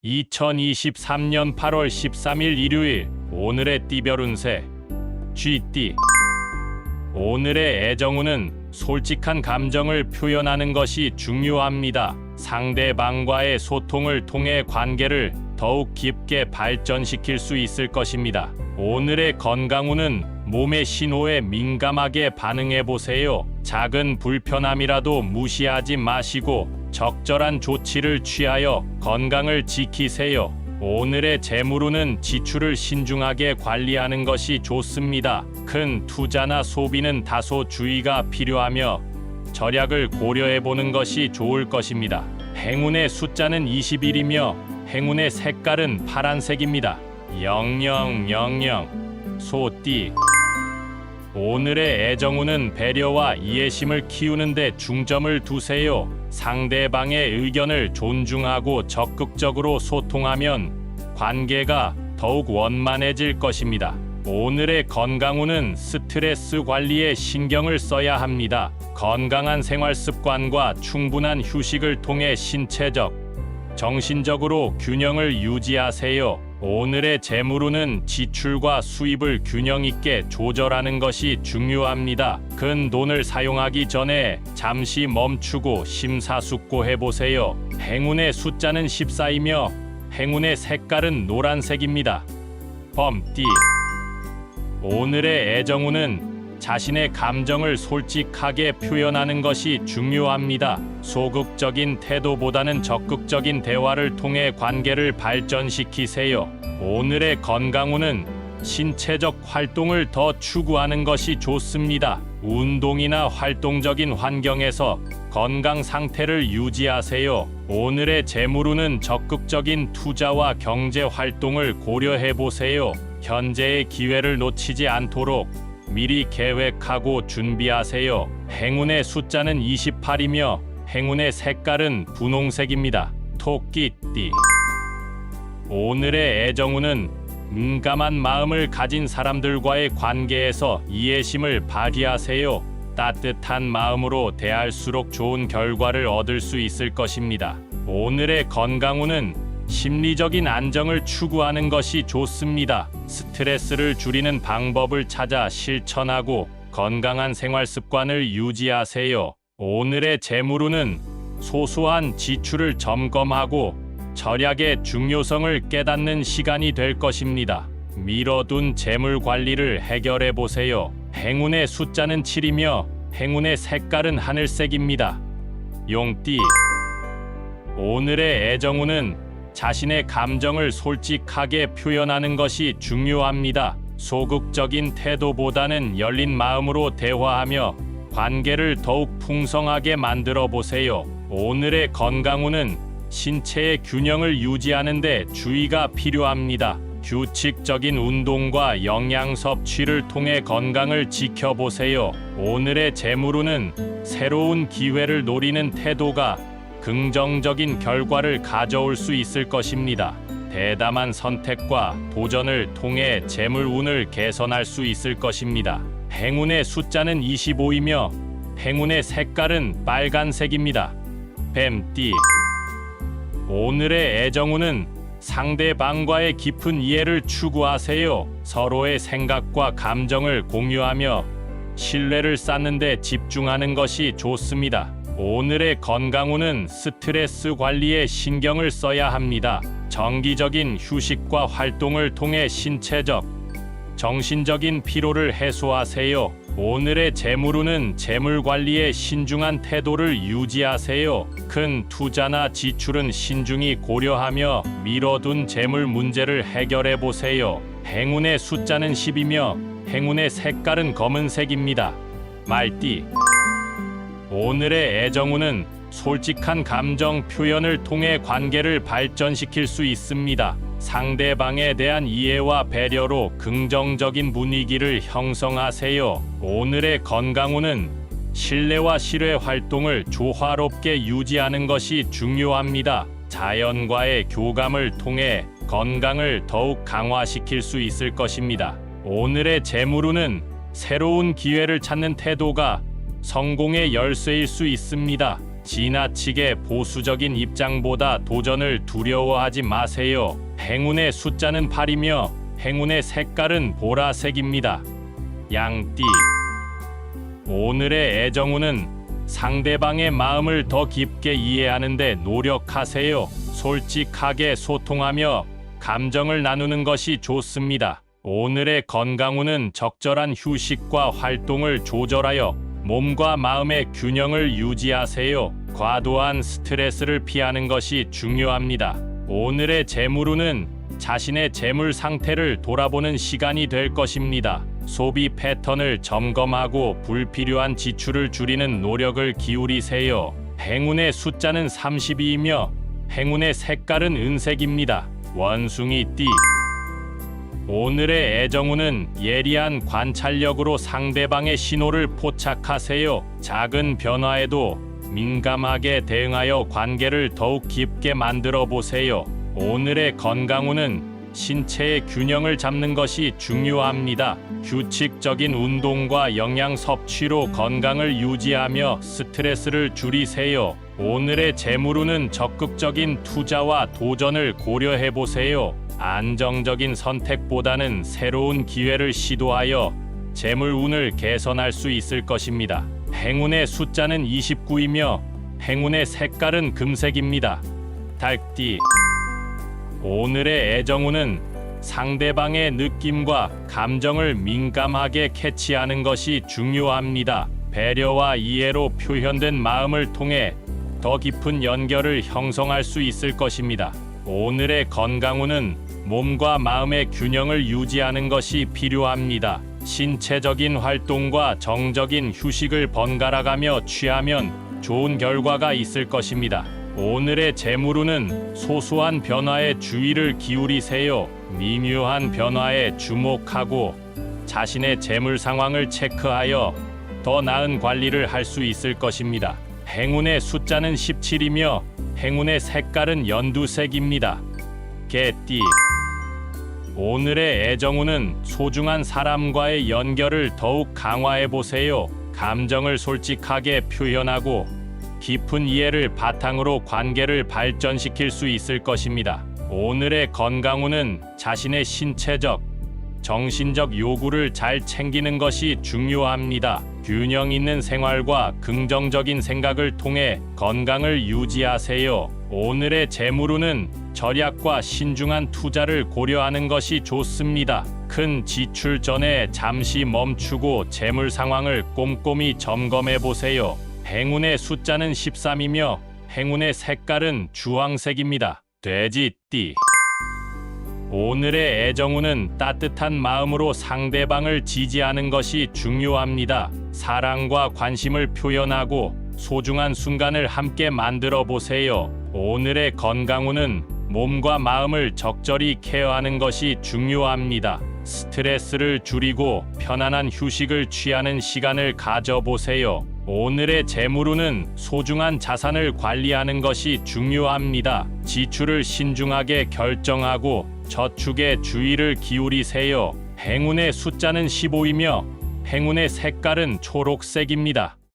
2023년 8월 13일 일요일 오늘의 띠별 운세 쥐띠. 오늘의 애정운은 솔직한 감정을 표현하는 것이 중요합니다. 상대방과의 소통을 통해 관계를 더욱 깊게 발전시킬 수 있을 것입니다. 오늘의 건강운은 몸의 신호에 민감하게 반응해 보세요. 작은 불편함이라도 무시하지 마시고 적절한 조치를 취하여 건강을 지키세요. 오늘의 재물운은 지출을 신중하게 관리하는 것이 좋습니다. 큰 투자나 소비는 다소 주의가 필요하며 절약을 고려해 보는 것이 좋을 것입니다. 행운의 숫자는 21이며 행운의 색깔은 파란색입니다. 0000 소띠. 오늘의 애정운은 배려와 이해심을 키우는 데 중점을 두세요. 상대방의 의견을 존중하고 적극적으로 소통하면 관계가 더욱 원만해질 것입니다. 오늘의 건강운은 스트레스 관리에 신경을 써야 합니다. 건강한 생활 습관과 충분한 휴식을 통해 신체적, 정신적으로 균형을 유지하세요. 오늘의 재물운은 지출과 수입을 균형 있게 조절하는 것이 중요합니다. 큰 돈을 사용하기 전에 잠시 멈추고 심사숙고해 보세요. 행운의 숫자는 14이며 행운의 색깔은 노란색입니다. 범띠. 오늘의 애정운은 자신의 감정을 솔직하게 표현하는 것이 중요합니다. 소극적인 태도보다는 적극적인 대화를 통해 관계를 발전시키세요. 오늘의 건강운은 신체적 활동을 더 추구하는 것이 좋습니다. 운동이나 활동적인 환경에서 건강 상태를 유지하세요. 오늘의 재물운은 적극적인 투자와 경제 활동을 고려해 보세요. 현재의 기회를 놓치지 않도록 미리 계획하고 준비하세요. 행운의 숫자는 28이며 행운의 색깔은 분홍색입니다. 토끼띠. 오늘의 애정운은 민감한 마음을 가진 사람들과의 관계에서 이해심을 발휘하세요. 따뜻한 마음으로 대할수록 좋은 결과를 얻을 수 있을 것입니다. 오늘의 건강운은 심리적인 안정을 추구하는 것이 좋습니다. 스트레스를 줄이는 방법을 찾아 실천하고 건강한 생활 습관을 유지하세요. 오늘의 재물운은 소소한 지출을 점검하고 절약의 중요성을 깨닫는 시간이 될 것입니다. 미뤄둔 재물 관리를 해결해 보세요. 행운의 숫자는 7이며 행운의 색깔은 하늘색입니다. 용띠. 오늘의 애정운은 자신의 감정을 솔직하게 표현하는 것이 중요합니다. 소극적인 태도보다는 열린 마음으로 대화하며 관계를 더욱 풍성하게 만들어 보세요. 오늘의 건강운은 신체의 균형을 유지하는 데 주의가 필요합니다. 규칙적인 운동과 영양 섭취를 통해 건강을 지켜보세요. 오늘의 재물운은 새로운 기회를 노리는 태도가 긍정적인 결과를 가져올 수 있을 것입니다. 대담한 선택과 도전을 통해 재물운을 개선할 수 있을 것입니다. 행운의 숫자는 25이며 행운의 색깔은 빨간색입니다. 뱀띠. 오늘의 애정운은 상대방과의 깊은 이해를 추구하세요. 서로의 생각과 감정을 공유하며 신뢰를 쌓는 데 집중하는 것이 좋습니다. 오늘의 건강운은 스트레스 관리에 신경을 써야 합니다. 정기적인 휴식과 활동을 통해 신체적, 정신적인 피로를 해소하세요. 오늘의 재물운은 재물 관리에 신중한 태도를 유지하세요. 큰 투자나 지출은 신중히 고려하며 미뤄둔 재물 문제를 해결해 보세요. 행운의 숫자는 10이며 행운의 색깔은 검은색입니다. 말띠. 오늘의 애정운은 솔직한 감정 표현을 통해 관계를 발전시킬 수 있습니다. 상대방에 대한 이해와 배려로 긍정적인 분위기를 형성하세요. 오늘의 건강운은 신뢰와 실외 활동을 조화롭게 유지하는 것이 중요합니다. 자연과의 교감을 통해 건강을 더욱 강화시킬 수 있을 것입니다. 오늘의 재물운은 새로운 기회를 찾는 태도가 성공의 열쇠일 수 있습니다. 지나치게 보수적인 입장보다 도전을 두려워하지 마세요. 행운의 숫자는 8이며 행운의 색깔은 보라색입니다. 양띠. 오늘의 애정운은 상대방의 마음을 더 깊게 이해하는 데 노력하세요. 솔직하게 소통하며 감정을 나누는 것이 좋습니다. 오늘의 건강운은 적절한 휴식과 활동을 조절하여 몸과 마음의 균형을 유지하세요. 과도한 스트레스를 피하는 것이 중요합니다. 오늘의 재물운은 자신의 재물 상태를 돌아보는 시간이 될 것입니다. 소비 패턴을 점검하고 불필요한 지출을 줄이는 노력을 기울이세요. 행운의 숫자는 32이며 행운의 색깔은 은색입니다. 원숭이띠. 오늘의 애정운은 예리한 관찰력으로 상대방의 신호를 포착하세요. 작은 변화에도 민감하게 대응하여 관계를 더욱 깊게 만들어 보세요. 오늘의 건강운은 신체의 균형을 잡는 것이 중요합니다. 규칙적인 운동과 영양 섭취로 건강을 유지하며 스트레스를 줄이세요. 오늘의 재물운은 적극적인 투자와 도전을 고려해 보세요. 안정적인 선택보다는 새로운 기회를 시도하여 재물운을 개선할 수 있을 것입니다. 행운의 숫자는 29이며 행운의 색깔은 금색입니다. 닭띠. 오늘의 애정운은 상대방의 느낌과 감정을 민감하게 캐치하는 것이 중요합니다. 배려와 이해로 표현된 마음을 통해 더 깊은 연결을 형성할 수 있을 것입니다. 오늘의 건강운은 몸과 마음의 균형을 유지하는 것이 필요합니다. 신체적인 활동과 정적인 휴식을 번갈아가며 취하면 좋은 결과가 있을 것입니다. 오늘의 재물운은 소소한 변화에 주의를 기울이세요. 미묘한 변화에 주목하고 자신의 재물 상황을 체크하여 더 나은 관리를 할 수 있을 것입니다. 행운의 숫자는 17이며 행운의 색깔은 연두색입니다. 개띠. 오늘의 애정운은 소중한 사람과의 연결을 더욱 강화해 보세요. 감정을 솔직하게 표현하고 깊은 이해를 바탕으로 관계를 발전시킬 수 있을 것입니다. 오늘의 건강운은 자신의 신체적, 정신적 요구를 잘 챙기는 것이 중요합니다. 균형 있는 생활과 긍정적인 생각을 통해 건강을 유지하세요. 오늘의 재물운은 절약과 신중한 투자를 고려하는 것이 좋습니다. 큰 지출 전에 잠시 멈추고 재물 상황을 꼼꼼히 점검해 보세요. 행운의 숫자는 13이며 행운의 색깔은 주황색입니다. 돼지띠. 오늘의 애정운은 따뜻한 마음으로 상대방을 지지하는 것이 중요합니다. 사랑과 관심을 표현하고 소중한 순간을 함께 만들어 보세요. 오늘의 건강운은 몸과 마음을 적절히 케어하는 것이 중요합니다. 스트레스를 줄이고 편안한 휴식을 취하는 시간을 가져보세요. 오늘의 재물운은 소중한 자산을 관리하는 것이 중요합니다. 지출을 신중하게 결정하고 저축에 주의를 기울이세요. 행운의 숫자는 15이며 행운의 색깔은 초록색입니다.